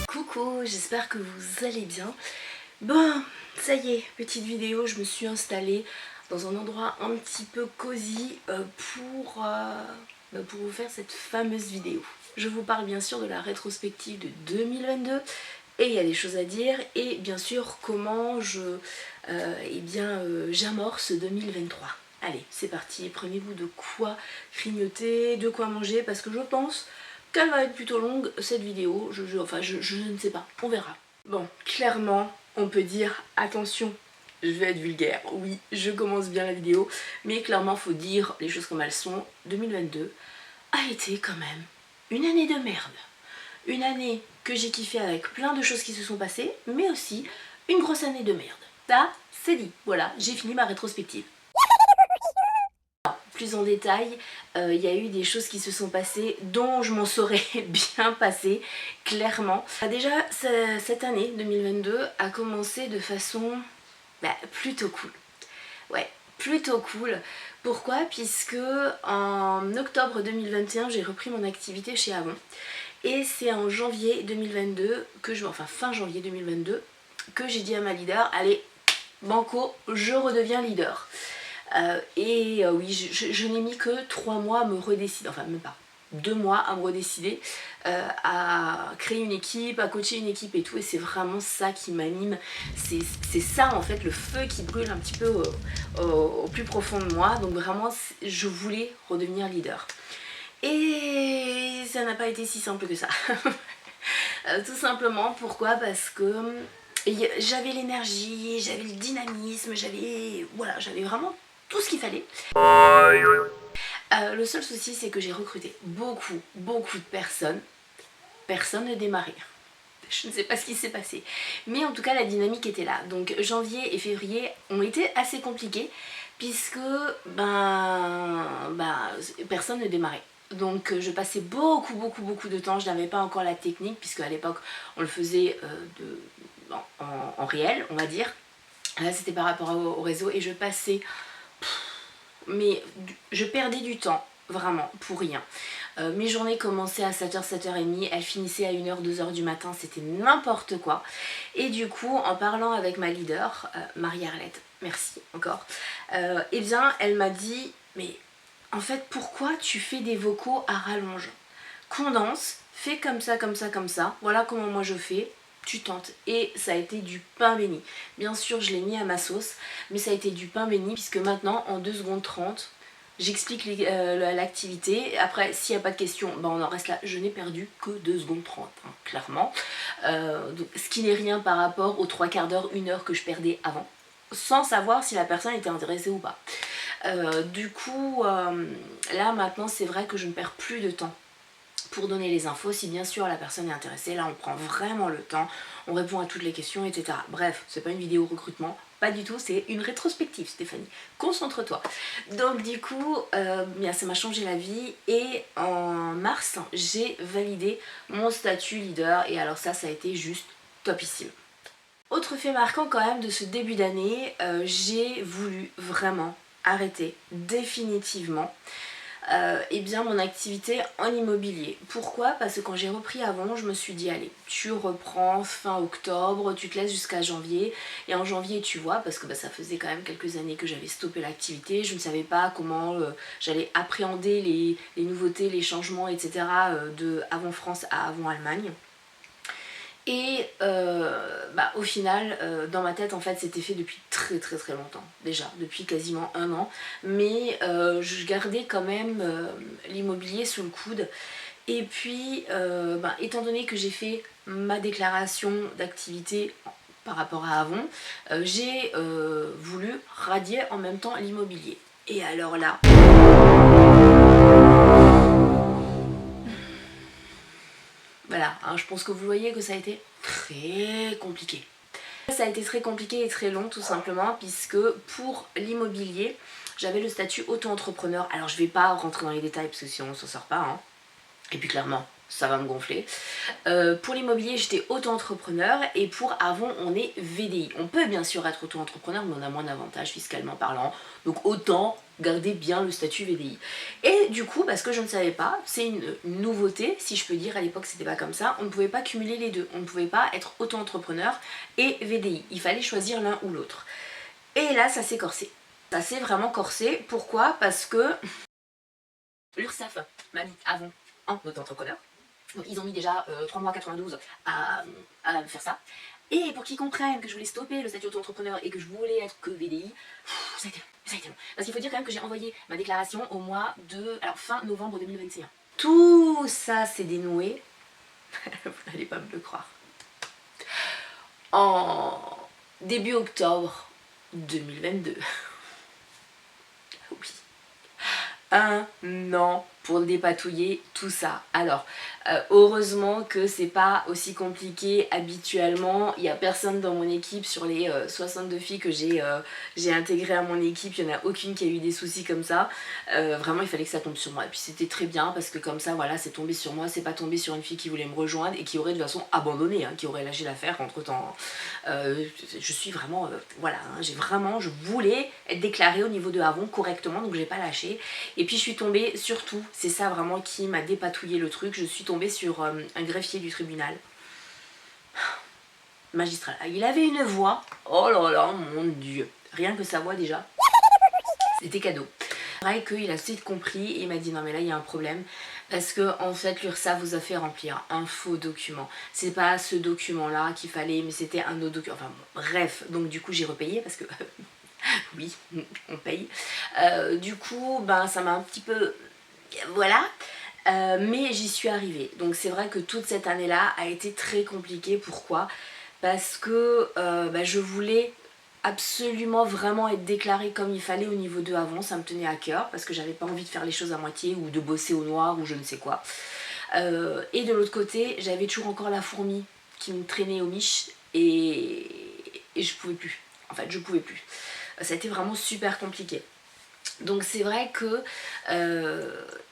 Coucou, j'espère que vous allez bien. Bon, ça y est, petite vidéo, je me suis installée dans un endroit un petit peu cosy pour vous faire cette fameuse vidéo. Je vous parle bien sûr de la rétrospective de 2022 et il y a des choses à dire et bien sûr comment j'amorce 2023. Allez, c'est parti, prenez-vous de quoi grignoter, de quoi manger parce que je pense qu'elle va être plutôt longue cette vidéo, je ne sais pas, on verra. Bon, clairement, on peut dire attention, je vais être vulgaire, oui, je commence bien la vidéo, mais clairement, faut dire les choses comme elles sont. 2022 a été quand même une année de merde. Une année que j'ai kiffé avec plein de choses qui se sont passées, mais aussi une grosse année de merde. Ça, c'est dit. Voilà, j'ai fini ma rétrospective. Plus en détail, il y a eu des choses qui se sont passées dont je m'en serais bien passée, clairement. Déjà, cette année 2022 a commencé de façon plutôt cool. Ouais, plutôt cool. Pourquoi? Puisque en octobre 2021, j'ai repris mon activité chez Avon. Et c'est en janvier 2022, fin janvier 2022, que j'ai dit à ma leader, allez, banco, je redeviens leader. Oui, je n'ai mis que 3 mois à me redécider, enfin même pas, 2 mois à me redécider, à créer une équipe, à coacher une équipe et tout, et c'est vraiment ça qui m'anime, c'est ça en fait le feu qui brûle un petit peu au plus profond de moi, donc vraiment je voulais redevenir leader. Et ça n'a pas été si simple que ça. Tout simplement, pourquoi? Parce que j'avais l'énergie, j'avais le dynamisme, j'avais vraiment tout ce qu'il fallait. Le seul souci, c'est que j'ai recruté beaucoup de personnes. Personne ne démarrait. Je ne sais pas ce qui s'est passé. Mais en tout cas, la dynamique était là. Donc janvier et février ont été assez compliqués puisque personne ne démarrait. Donc je passais beaucoup de temps. Je n'avais pas encore la technique puisque à l'époque, on le faisait en réel, on va dire. Là, c'était par rapport au réseau et je passais... Mais je perdais du temps, vraiment, pour rien. Mes journées commençaient à 7h, 7h30, elles finissaient à 1h, 2h du matin, c'était n'importe quoi. Et du coup, en parlant avec ma leader, Marie-Arlette, merci encore, eh bien, elle m'a dit, mais en fait, pourquoi tu fais des vocaux à rallonge? Condense, fais comme ça, voilà comment moi je fais, tu tentes. Et ça a été du pain béni. Bien sûr, je l'ai mis à ma sauce, mais ça a été du pain béni puisque maintenant, en 2 secondes 30, j'explique l'activité. Après, s'il n'y a pas de questions, on en reste là. Je n'ai perdu que 2 secondes 30, hein, clairement. Donc, ce qui n'est rien par rapport aux 3 quarts d'heure, 1 heure que je perdais avant, sans savoir si la personne était intéressée ou pas. Du coup, là maintenant, c'est vrai que je ne perds plus de temps pour donner les infos. Si bien sûr la personne est intéressée, là on prend vraiment le temps, on répond à toutes les questions, etc. Bref, c'est pas une vidéo recrutement, pas du tout, c'est une rétrospective, Stéphanie, concentre-toi. Donc du coup, ça m'a changé la vie et en mars, j'ai validé mon statut leader et alors ça a été juste topissime. Autre fait marquant quand même de ce début d'année, j'ai voulu vraiment arrêter définitivement mon activité en immobilier. Pourquoi? Parce que quand j'ai repris Avon, je me suis dit allez, tu reprends fin octobre, tu te laisses jusqu'à janvier et en janvier tu vois, parce que ça faisait quand même quelques années que j'avais stoppé l'activité, je ne savais pas comment j'allais appréhender les nouveautés, les changements, etc. de Avon France à Avon Allemagne. Et au final, dans ma tête, en fait, c'était fait depuis très longtemps, déjà, depuis quasiment 1 an. Mais je gardais quand même l'immobilier sous le coude. Et puis, étant donné que j'ai fait ma déclaration d'activité par rapport à Avon, j'ai voulu radier en même temps l'immobilier. Et alors là... Voilà, hein, je pense que vous voyez que ça a été très compliqué. Ça a été très compliqué et très long tout simplement puisque pour l'immobilier, j'avais le statut auto-entrepreneur. Alors je vais pas rentrer dans les détails parce que sinon on s'en sort pas. Hein. Et puis clairement, ça va me gonfler. Pour l'immobilier, j'étais auto-entrepreneur et pour Avon, on est VDI. On peut bien sûr être auto-entrepreneur, mais on a moins d'avantages fiscalement parlant. Donc autant garder bien le statut VDI. Et du coup, parce que je ne savais pas, c'est une nouveauté, si je peux dire, à l'époque c'était pas comme ça, on ne pouvait pas cumuler les deux. On ne pouvait pas être auto-entrepreneur et VDI. Il fallait choisir l'un ou l'autre. Et là, ça s'est corsé. Ça s'est vraiment corsé. Pourquoi? Parce que l'URSSAF m'a mis Avon en auto-entrepreneur. Donc ils ont mis déjà 3 mois 92 à faire ça. Et pour qu'ils comprennent que je voulais stopper le statut auto-entrepreneur et que je voulais être que VDI, ça a été long. Parce qu'il faut dire quand même que j'ai envoyé ma déclaration au mois de... alors fin novembre 2021. Tout ça s'est dénoué, vous n'allez pas me le croire, en début octobre 2022. Oui. Un an pour dépatouiller tout ça. Alors, heureusement que c'est pas aussi compliqué habituellement. Il n'y a personne dans mon équipe, sur les 62 filles que j'ai intégrées à mon équipe, il n'y en a aucune qui a eu des soucis comme ça. Vraiment, il fallait que ça tombe sur moi. Et puis c'était très bien parce que comme ça, voilà, c'est tombé sur moi, c'est pas tombé sur une fille qui voulait me rejoindre et qui aurait de toute façon abandonné, hein, qui aurait lâché l'affaire entre temps. Je suis vraiment, voilà, hein, je voulais être déclarée au niveau de Avon correctement, donc j'ai pas lâché. Et puis je suis tombée surtout, c'est ça vraiment qui m'a dépatouillé le truc, je suis tombée sur un greffier du tribunal. Magistral. Il avait une voix, oh là là, mon dieu, rien que sa voix déjà, c'était cadeau. C'est vrai qu'il a tout de suite compris et il m'a dit non mais là il y a un problème parce que en fait l'URSSAF vous a fait remplir un faux document. C'est pas ce document là qu'il fallait mais c'était un autre document. Enfin bon, bref, donc du coup j'ai repayé parce que oui, on paye. Du coup, ben, ça m'a un petit peu... Voilà. Mais j'y suis arrivée. Donc c'est vrai que toute cette année-là a été très compliquée. Pourquoi? Parce que ben, je voulais absolument vraiment être déclarée comme il fallait au niveau de Avon. Ça me tenait à cœur parce que j'avais pas envie de faire les choses à moitié ou de bosser au noir ou je ne sais quoi. Et de l'autre côté, j'avais toujours encore la fourmi qui me traînait au miche et je pouvais plus. En fait, je pouvais plus. Ça a été vraiment super compliqué. Donc c'est vrai que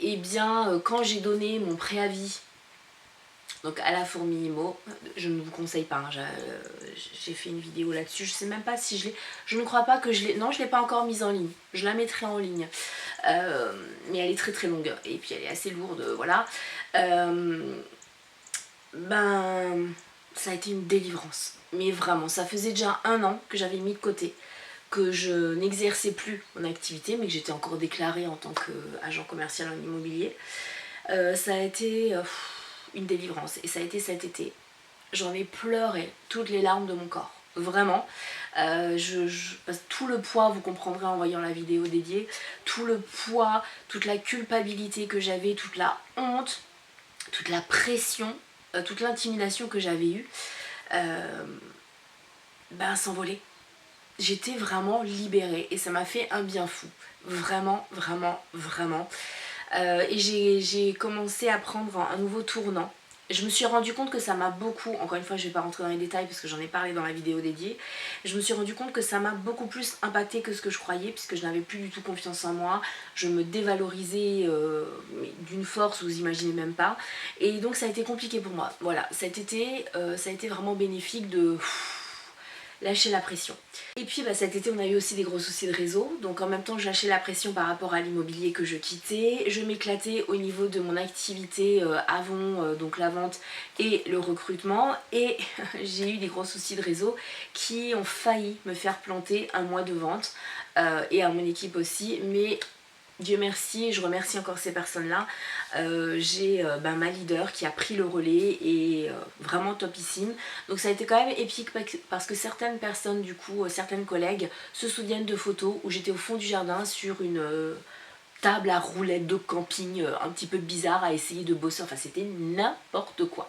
eh bien, quand j'ai donné mon préavis donc à la fourmi IMO, je ne vous conseille pas, hein, j'ai fait une vidéo là-dessus, je sais même pas si je l'ai, je ne crois pas que je l'ai, non je l'ai pas encore mise en ligne, je la mettrai en ligne, mais elle est très très longue et puis elle est assez lourde, voilà. Ben ça a été une délivrance, mais vraiment, ça faisait déjà 1 an que j'avais mis de côté, que je n'exerçais plus mon activité, mais que j'étais encore déclarée en tant qu'agent commercial en immobilier. Ça a été une délivrance, et ça a été cet été. J'en ai pleuré toutes les larmes de mon corps, vraiment. Tout le poids, vous comprendrez en voyant la vidéo dédiée, tout le poids, toute la culpabilité que j'avais, toute la honte, toute la pression, toute l'intimidation que j'avais eue, ben s'envoler. J'étais vraiment libérée et ça m'a fait un bien fou, vraiment, vraiment, vraiment. Et j'ai commencé à prendre un nouveau tournant. Je me suis rendu compte que ça m'a beaucoup, encore une fois je vais pas rentrer dans les détails parce que j'en ai parlé dans la vidéo dédiée, je me suis rendu compte que ça m'a beaucoup plus impacté que ce que je croyais puisque je n'avais plus du tout confiance en moi, je me dévalorisais d'une force vous imaginez même pas, et donc ça a été compliqué pour moi. Voilà, cet été ça a été vraiment bénéfique de lâcher la pression. Et puis bah, cet été on a eu aussi des gros soucis de réseau, donc en même temps je lâchais la pression par rapport à l'immobilier que je quittais, je m'éclatais au niveau de mon activité Avon, donc la vente et le recrutement, et j'ai eu des gros soucis de réseau qui ont failli me faire planter un mois de vente, et à mon équipe aussi, mais Dieu merci, je remercie encore ces personnes-là. J'ai ma leader qui a pris le relais et vraiment topissime. Donc ça a été quand même épique parce que certaines personnes, du coup, certaines collègues se souviennent de photos où j'étais au fond du jardin sur une table à roulettes de camping un petit peu bizarre à essayer de bosser. Enfin c'était n'importe quoi.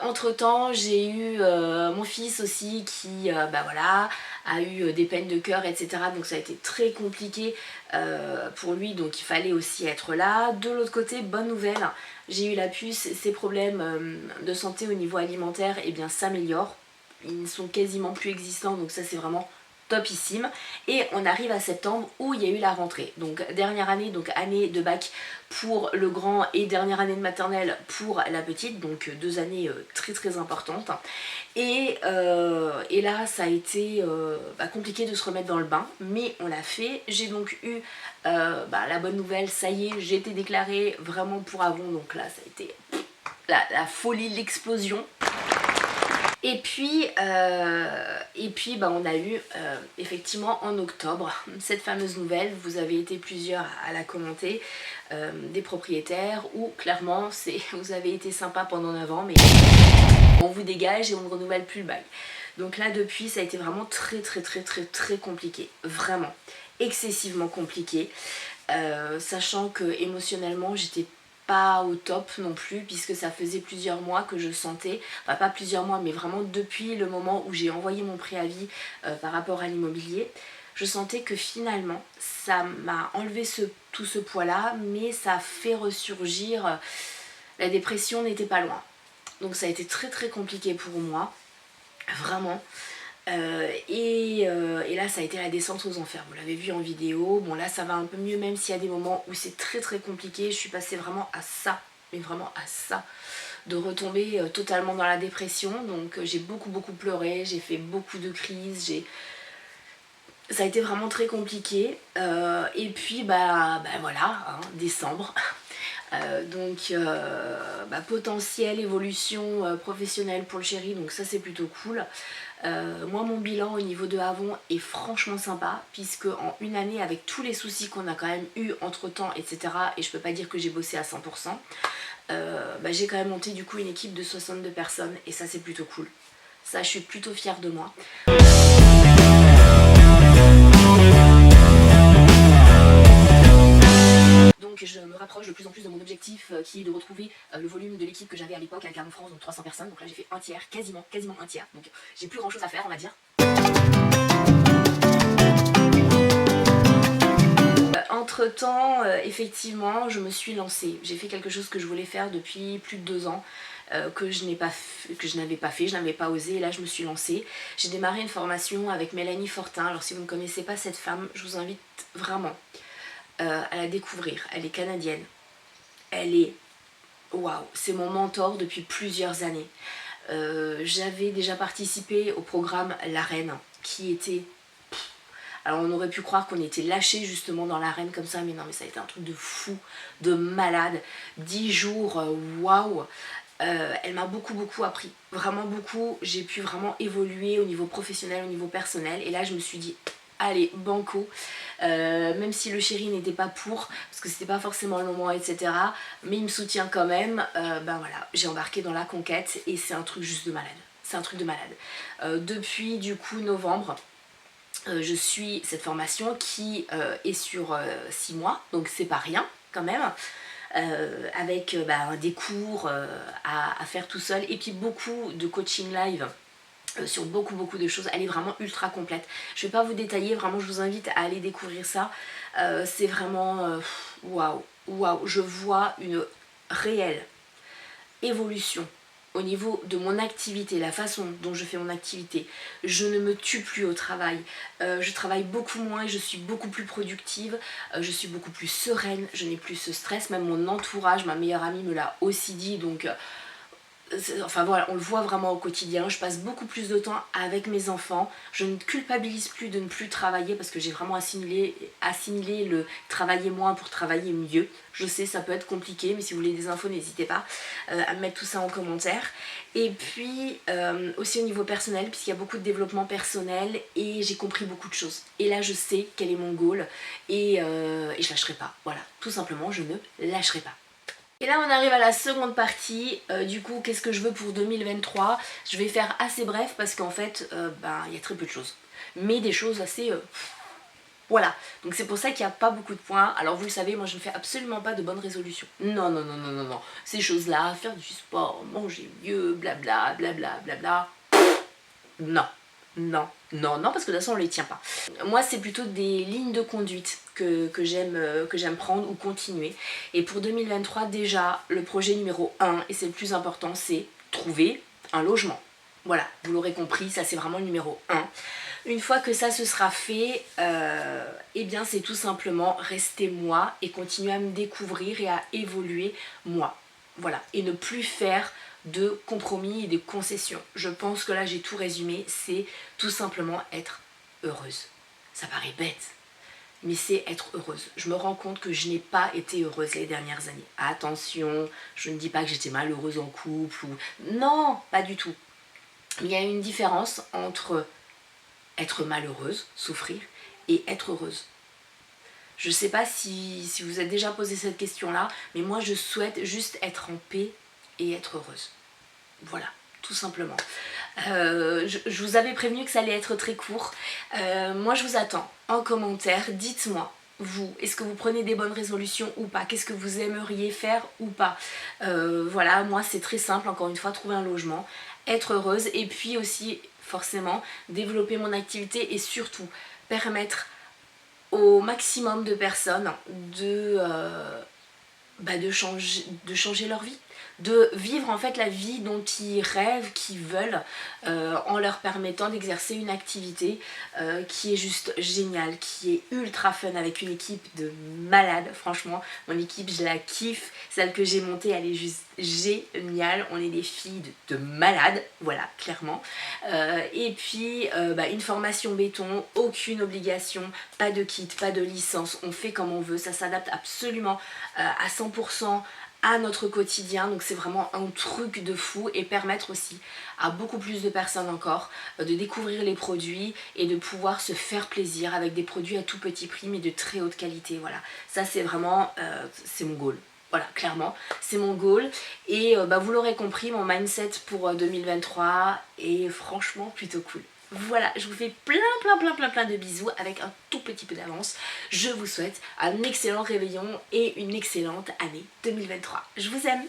Entre temps j'ai eu mon fils aussi qui voilà, a eu des peines de cœur etc, donc ça a été très compliqué pour lui, donc il fallait aussi être là. De l'autre côté, bonne nouvelle, j'ai eu la puce, ses problèmes de santé au niveau alimentaire et bien s'améliorent, ils ne sont quasiment plus existants, donc ça c'est vraiment topissime. Et on arrive à septembre où il y a eu la rentrée. Donc dernière année, donc année de bac pour le grand et dernière année de maternelle pour la petite. Donc 2 années très très importantes. Et là ça a été compliqué de se remettre dans le bain, mais on l'a fait. J'ai donc eu la bonne nouvelle, ça y est, j'ai été déclarée vraiment pour Avon. Donc là ça a été la folie, l'explosion. Et puis on a eu effectivement en octobre cette fameuse nouvelle, vous avez été plusieurs à la commenter, des propriétaires où clairement vous avez été sympa pendant 9 ans mais on vous dégage et on ne renouvelle plus le bail. Donc là depuis ça a été vraiment très très très très très compliqué, vraiment excessivement compliqué, sachant que émotionnellement j'étais pas au top non plus puisque ça faisait plusieurs mois que je sentais, enfin pas plusieurs mois mais vraiment depuis le moment où j'ai envoyé mon préavis par rapport à l'immobilier, je sentais que finalement ça m'a enlevé tout ce poids là mais ça a fait ressurgir, la dépression n'était pas loin. Donc ça a été très très compliqué pour moi, vraiment. Et là ça a été la descente aux enfers, vous l'avez vu en vidéo. Bon là ça va un peu mieux même s'il y a des moments où c'est très très compliqué. Je suis passée vraiment à ça, mais vraiment à ça, de retomber totalement dans la dépression. Donc j'ai beaucoup pleuré, j'ai fait beaucoup de crises, ça a été vraiment très compliqué. Et puis voilà, hein, décembre. Potentielle évolution professionnelle pour le chéri, donc ça c'est plutôt cool. Moi mon bilan au niveau de Avon est franchement sympa puisque en une année avec tous les soucis qu'on a quand même eu entre temps etc, et je peux pas dire que j'ai bossé à 100%, j'ai quand même monté du coup une équipe de 62 personnes et ça c'est plutôt cool. Ça je suis plutôt fière de moi. Donc je me rapproche de plus en plus de mon objectif qui est de retrouver le volume de l'équipe que j'avais à l'époque avec Avon France, donc 300 personnes. Donc là j'ai fait un tiers, quasiment un tiers. Donc j'ai plus grand chose à faire on va dire. Entre temps, effectivement, je me suis lancée. J'ai fait quelque chose que je voulais faire depuis plus de 2 ans. Que je n'avais pas fait, je n'avais pas osé, et là je me suis lancée. J'ai démarré une formation avec Mélanie Fortin. Alors si vous ne connaissez pas cette femme, je vous invite vraiment à la découvrir. Elle est canadienne, elle est waouh, c'est mon mentor depuis plusieurs années. J'avais déjà participé au programme L'Arène qui était... Alors on aurait pu croire qu'on était lâchés justement dans l'arène comme ça, mais non, mais ça a été un truc de fou, de malade. 10 jours, waouh. Elle m'a beaucoup appris, vraiment beaucoup. J'ai pu vraiment évoluer au niveau professionnel, au niveau personnel, et là je me suis dit allez banco, même si le chéri n'était pas pour parce que c'était pas forcément le moment etc, mais il me soutient quand même. Voilà, j'ai embarqué dans la conquête et c'est un truc juste de malade, c'est un truc de malade. Depuis du coup novembre, je suis cette formation qui est sur 6 mois, donc c'est pas rien quand même. Avec des cours à faire tout seul et puis beaucoup de coaching live sur beaucoup de choses. Elle est vraiment ultra complète. Je vais pas vous détailler, vraiment je vous invite à aller découvrir ça. C'est vraiment waouh, waouh. Je vois une réelle évolution au niveau de mon activité, la façon dont je fais mon activité. Je ne me tue plus au travail, je travaille beaucoup moins et je suis beaucoup plus productive, je suis beaucoup plus sereine, je n'ai plus ce stress, même mon entourage, ma meilleure amie me l'a aussi dit, donc enfin voilà, on le voit vraiment au quotidien. Je passe beaucoup plus de temps avec mes enfants, je ne culpabilise plus de ne plus travailler parce que j'ai vraiment assimilé le travailler moins pour travailler mieux. Je sais ça peut être compliqué, mais si vous voulez des infos n'hésitez pas à me mettre tout ça en commentaire. Et puis aussi au niveau personnel, puisqu'il y a beaucoup de développement personnel et j'ai compris beaucoup de choses. Et là je sais quel est mon goal et je lâcherai pas, voilà, tout simplement je ne lâcherai pas. Et là on arrive à la seconde partie, du coup qu'est-ce que je veux pour 2023. Je vais faire assez bref parce qu'en fait il y a très peu de choses, mais des choses assez... Voilà, donc c'est pour ça qu'il n'y a pas beaucoup de points. Alors vous le savez, moi je ne fais absolument pas de bonnes résolutions. Non, ces choses-là, faire du sport, manger mieux, blabla, blabla. Non, parce que de toute façon on les tient pas. Moi c'est plutôt des lignes de conduite que j'aime prendre ou continuer. Et pour 2023 déjà, le projet numéro 1, et c'est le plus important, c'est trouver un logement. Voilà, vous l'aurez compris, ça c'est vraiment le numéro 1. Une fois que ça se sera fait, eh bien c'est tout simplement rester moi et continuer à me découvrir et à évoluer moi. Voilà, et ne plus faire de compromis et de concessions. Je pense que là j'ai tout résumé, c'est tout simplement être heureuse. Ça paraît bête, mais c'est être heureuse. Je me rends compte que je n'ai pas été heureuse les dernières années. Attention, je ne dis pas que j'étais malheureuse en couple ou... Non, pas du tout. Il y a une différence entre être malheureuse, souffrir, et être heureuse. Je ne sais pas si vous avez déjà posé cette question-là, mais moi je souhaite juste être en paix et être heureuse. Voilà, tout simplement. Je vous avais prévenu que ça allait être très court. Moi je vous attends en commentaire, dites-moi. Vous, est-ce que vous prenez des bonnes résolutions ou pas? Qu'est-ce que vous aimeriez faire ou pas? Voilà, moi c'est très simple, encore une fois, trouver un logement, être heureuse et puis aussi forcément développer mon activité et surtout permettre au maximum de personnes de changer leur vie, de vivre en fait la vie dont ils rêvent, qu'ils veulent, en leur permettant d'exercer une activité qui est juste géniale, qui est ultra fun, avec une équipe de malades. Franchement, mon équipe, je la kiffe, celle que j'ai montée, elle est juste géniale, on est des filles de malades, voilà, clairement. Et puis une formation béton, aucune obligation, pas de kit, pas de licence, on fait comme on veut, ça s'adapte absolument à 100% à notre quotidien, donc c'est vraiment un truc de fou, et permettre aussi à beaucoup plus de personnes encore de découvrir les produits et de pouvoir se faire plaisir avec des produits à tout petit prix mais de très haute qualité. Voilà, ça c'est vraiment c'est mon goal. Voilà, clairement, c'est mon goal. Et vous l'aurez compris, mon mindset pour 2023 est franchement plutôt cool. Voilà, je vous fais plein de bisous avec un tout petit peu d'avance. Je vous souhaite un excellent réveillon et une excellente année 2023. Je vous aime!